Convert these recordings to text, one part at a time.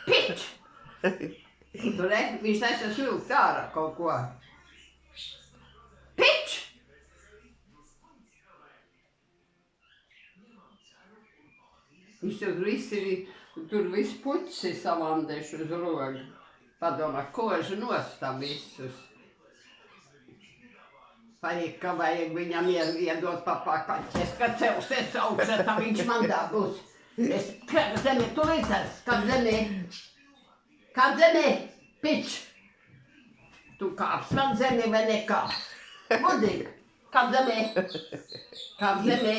Pič! Tu re, viņš nesas vilkt ārā kaut ko. Pič! Viņš tur viss puķis ir savandējuši uz rogu. Padomā, kožu nostam visus. Vajag viņam iedot papakaļķes, kad celsies augšā, tā viņš man dabūs. Es kāp zemē, tu līdzās, kāp zemē. Kāp zemē, pič. Tu kāps man zemē vai nekāps? Godīgi, kāp zemē. Kāp zemē.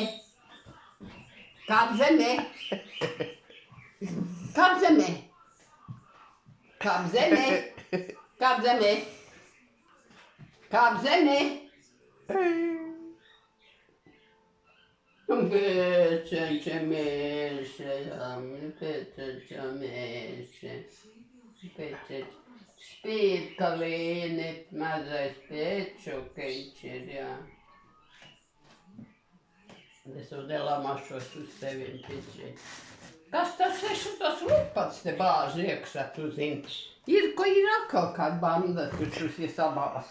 Kāp zemē. Kāp zemē. Kāp zemē. Kāp zemē. Kāp zemē. Spīdkalīni, mazais pēčukiņš ir, jā. Es uzdēlā mašos uz tevim pišķi. Kas tas ir šitos lupats te bāži iekšā, tu zini? Ir atkal kāda banda, kurš ir sabās.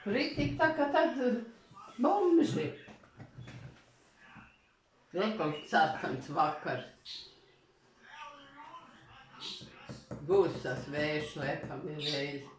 Rītīgi tā kā tad bomži. Rekord sarkans vakars. Būs tas vējš lepam ir reizi.